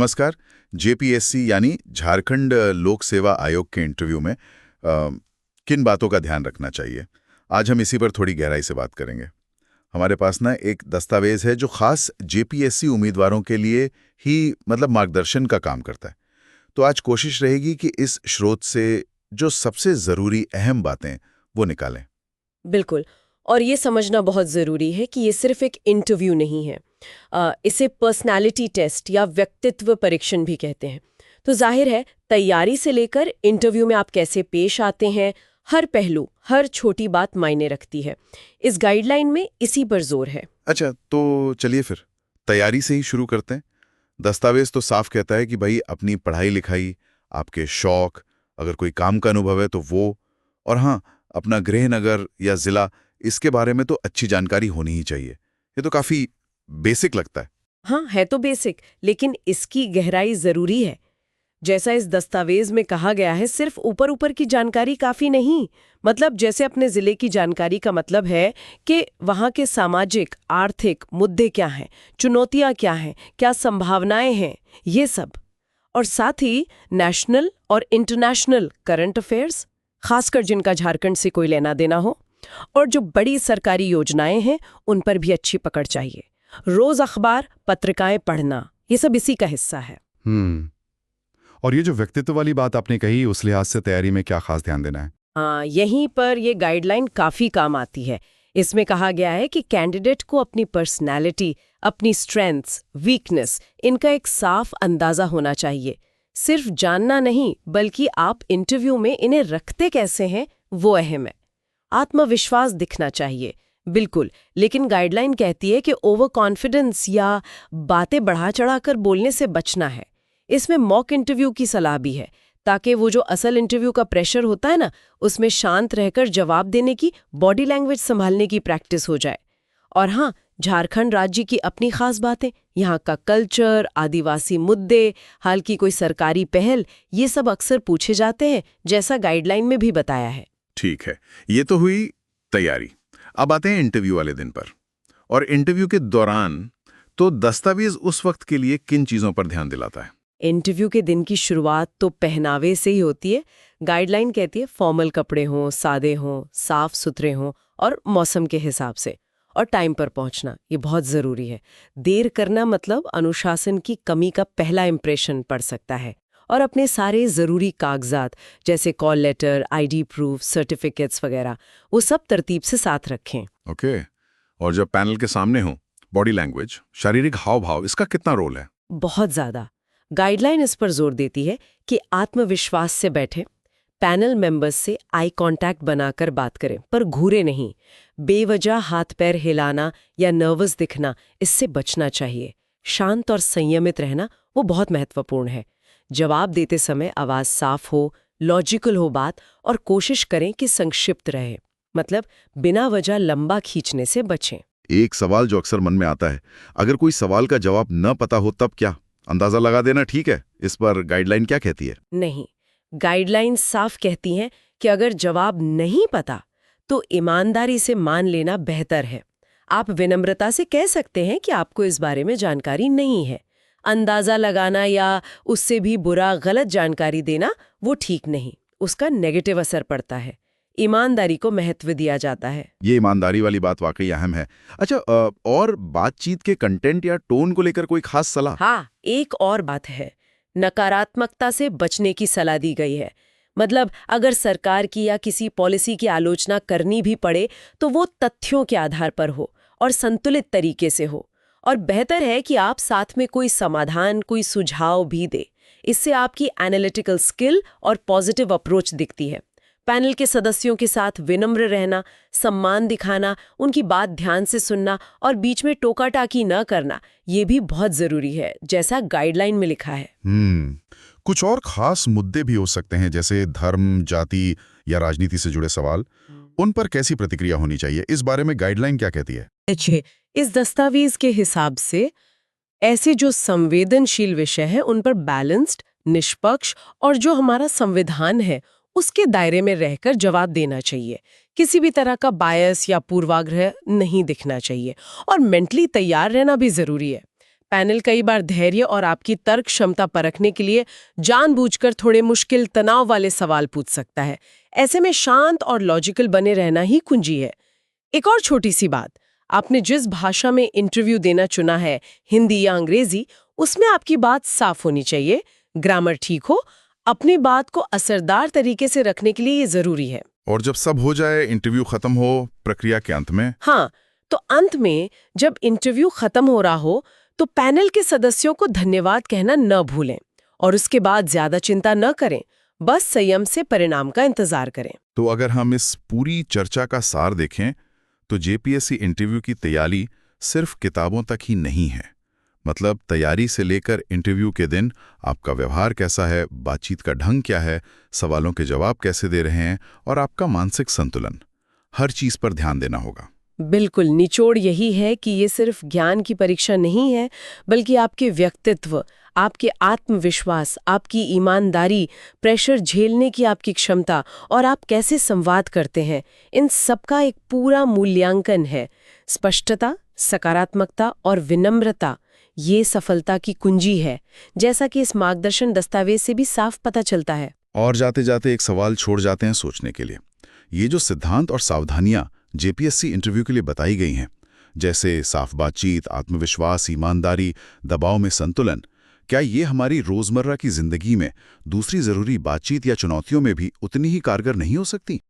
नमस्कार। जेपीएससी यानी झारखंड लोक सेवा आयोग के इंटरव्यू में किन बातों का ध्यान रखना चाहिए, आज हम इसी पर थोड़ी गहराई से बात करेंगे। हमारे पास ना एक दस्तावेज है जो खास जेपीएससी उम्मीदवारों के लिए ही मार्गदर्शन का काम करता है। तो आज कोशिश रहेगी कि इस स्रोत से जो सबसे ज़रूरी अहम बातें वो निकालें। बिल्कुल। और ये समझना बहुत ज़रूरी है कि ये सिर्फ एक इंटरव्यू नहीं है। इसे पर्सनालिटी टेस्ट या व्यक्तित्व परीक्षण भी कहते हैं। तो जाहिर है, तैयारी से लेकर इंटरव्यू में आप कैसे पेश आते हैं, हर पहलू, हर छोटी बात मायने रखती है। इस गाइडलाइन में इसी पर जोर है। अच्छा, तो चलिए फिर तैयारी से ही शुरू करते हैं। दस्तावेज तो साफ कहता है कि भाई अपनी पढ़ाई लिखाई, आपके शौक, अगर कोई काम का अनुभव है तो वो, और हाँ, अपना गृह नगर या जिला, इसके बारे में तो अच्छी जानकारी होनी ही चाहिए। ये तो काफी बेसिक लगता है। हाँ, है तो बेसिक, लेकिन इसकी गहराई ज़रूरी है। जैसा इस दस्तावेज में कहा गया है, सिर्फ ऊपर ऊपर की जानकारी काफी नहीं। जैसे अपने जिले की जानकारी का मतलब है कि वहाँ के सामाजिक, आर्थिक मुद्दे क्या हैं, चुनौतियाँ क्या हैं, क्या संभावनाएं हैं, ये सब। और साथ ही नेशनल और इंटरनेशनल करंट अफेयर्स, खासकर जिनका झारखंड से कोई लेना देना हो, और जो बड़ी सरकारी योजनाएं हैं उन पर भी अच्छी पकड़ चाहिए। रोज अखबार, पत्रिकाएं पढ़ना, ये सब इसी का हिस्सा है। और ये जो व्यक्तित्व वाली बात आपने कही, उस लिहाज से तैयारी में क्या खास ध्यान देना है? हाँ, यहीं पर ये गाइडलाइन काफी काम आती है। इसमें कहा गया है कि कैंडिडेट को अपनी पर्सनैलिटी, अपनी स्ट्रेंथ्स, वीकनेस, इनका एक साफ अंदाजा होना चाहिए। सिर्फ जानना नहीं, बल्कि आप इंटरव्यू में इन्हें रखते कैसे हैं वो अहम है। आत्मविश्वास दिखना चाहिए, बिल्कुल, लेकिन गाइडलाइन कहती है कि ओवर कॉन्फिडेंस या बातें बढ़ा चढ़ाकर बोलने से बचना है। इसमें मॉक इंटरव्यू की सलाह भी है, ताकि वो जो असल इंटरव्यू का प्रेशर होता है ना, उसमें शांत रहकर जवाब देने की, बॉडी लैंग्वेज संभालने की प्रैक्टिस हो जाए। और हाँ, झारखंड राज्य की अपनी खास बातें, यहाँ का कल्चर, आदिवासी मुद्दे, हाल की कोई सरकारी पहल, ये सब अक्सर पूछे जाते हैं, जैसा गाइडलाइन में भी बताया है। ठीक है, ये तो हुई तैयारी। अब आते हैं इंटरव्यू वाले दिन पर। और इंटरव्यू के दौरान तो दस्तावेज उस वक्त के लिए किन चीजों पर ध्यान दिलाता है? इंटरव्यू के दिन की शुरुआत तो पहनावे से ही होती है। गाइडलाइन कहती है फॉर्मल कपड़े हों, सादे हों, साफ सुथरे हों और मौसम के हिसाब से। और टाइम पर पहुंचना, ये बहुत ज़रूरी है। देर करना अनुशासन की कमी का पहला इंप्रेशन पड़ सकता है। और अपने सारे ज़रूरी कागजात, जैसे call letter, ID proof, certificates वगैरह, वो सब तरतीब से साथ रखें। ओके। और जब पैनल के सामने हो, बॉडी लैंग्वेज, शारीरिक हाव भाव, इसका कितना रोल है? बहुत ज़्यादा। गाइडलाइन इस पर जोर देती है कि आत्मविश्वास से बैठें, पैनल मेंबर्स से आई कांटेक्ट बनाकर बात करें, पर घूरे नहीं। बेवजह हाथ पैर हिलाना या नर्वस दिखना, इससे बचना चाहिए। शांत और संयमित रहना, वो बहुत महत्वपूर्ण है। जवाब देते समय आवाज़ साफ हो, लॉजिकल हो बात, और कोशिश करें कि संक्षिप्त रहे। बिना वजह लंबा खींचने से बचें। एक सवाल जो अक्सर मन में आता है, अगर कोई सवाल का जवाब न पता हो तब क्या? अंदाजा लगा देना ठीक है? इस पर गाइडलाइन क्या कहती है? नहीं, गाइडलाइन साफ कहती हैं कि अगर जवाब नहीं पता तो ईमानदारी से मान लेना बेहतर है। आप विनम्रता से कह सकते हैं कि आपको इस बारे में जानकारी नहीं है। अंदाजा लगाना या उससे भी बुरा गलत जानकारी देना, वो ठीक नहीं, उसका नेगेटिव असर पड़ता है। ईमानदारी को महत्व दिया जाता है। ये ईमानदारी वाली बात वाकई अहम है। अच्छा, और बातचीत के कंटेंट या टोन को लेकर कोई खास सलाह? हाँ, एक और बात है, नकारात्मकता से बचने की सलाह दी गई है। अगर सरकार की या किसी पॉलिसी की आलोचना करनी भी पड़े तो वो तथ्यों के आधार पर हो और संतुलित तरीके से हो। और बेहतर है कि आप साथ में कोई समाधान, कोई सुझाव भी दे। इससे आपकी एनालिटिकल स्किल और पॉजिटिव अप्रोच दिखती है। पैनल के सदस्यों के साथ विनम्र रहना, सम्मान दिखाना, उनकी बात ध्यान से सुनना और बीच में टोका टाकी न करना, ये भी बहुत जरूरी है, जैसा गाइडलाइन में लिखा है। कुछ और खास मुद्दे भी हो सकते हैं, जैसे धर्म, जाति या राजनीति से जुड़े सवाल। उन पर कैसी प्रतिक्रिया होनी चाहिए? इस बारे में गाइडलाइन क्या कहती है? अच्छे, इस दस्तावेज के हिसाब से ऐसे जो संवेदनशील विषय हैं उन पर बैलेंस्ड, निष्पक्ष और जो हमारा संविधान है उसके दायरे में रहकर जवाब देना चाहिए। किसी भी तरह का बायस या पूर्वाग्रह नहीं दिखना चाहिए। और मेंटली तैयार रहना भी जरूरी है। पैनल कई बार धैर्य और आपकी तर्क क्षमता परखने के लिए जानबूझकर थोड़े मुश्किल तनाव वाले सवाल पूछ सकता है। ऐसे में शांत और लॉजिकल बने रहना ही कुंजी है। एक और छोटी सी बात, आपने जिस भाषा में इंटरव्यू देना चुना है, हिंदी या अंग्रेजी, उसमें आपकी बात साफ होनी चाहिए, ग्रामर ठीक हो। अपनी बात को असरदार तरीके से रखने के लिए ये जरूरी है। और जब सब हो जाए, इंटरव्यू खत्म हो, प्रक्रिया के अंत में हाँ, तो अंत में जब इंटरव्यू खत्म हो रहा हो तो पैनल के सदस्यों को धन्यवाद कहना न भूलें और उसके बाद ज्यादा चिंता न करें, बस संयम से परिणाम का इंतजार करें। तो अगर हम इस पूरी चर्चा का सार देखें तो जेपीएससी इंटरव्यू की तैयारी सिर्फ किताबों तक ही नहीं है। मतलब तैयारी से लेकर इंटरव्यू के दिन आपका व्यवहार कैसा है, बातचीत का ढंग क्या है, सवालों के जवाब कैसे दे रहे हैं और आपका मानसिक संतुलन, हर चीज पर ध्यान देना होगा। बिल्कुल, निचोड़ यही है कि ये सिर्फ ज्ञान की परीक्षा नहीं है, बल्कि आपके व्यक्तित्व, आपके आत्मविश्वास, आपकी ईमानदारी, प्रेशर झेलने की आपकी क्षमता और आप कैसे संवाद करते हैं, इन सबका एक पूरा मूल्यांकन है। स्पष्टता, सकारात्मकता और विनम्रता ये सफलता की कुंजी है, जैसा कि इस मार्गदर्शन दस्तावेज से भी साफ पता चलता है। और जाते जाते एक सवाल छोड़ जाते हैं सोचने के लिए। ये जो सिद्धांत और सावधानियां जेपीएससी इंटरव्यू के लिए बताई गई हैं, जैसे साफ बातचीत, आत्मविश्वास, ईमानदारी, दबाव में संतुलन, क्या ये हमारी रोजमर्रा की जिंदगी में दूसरी जरूरी बातचीत या चुनौतियों में भी उतनी ही कारगर नहीं हो सकती?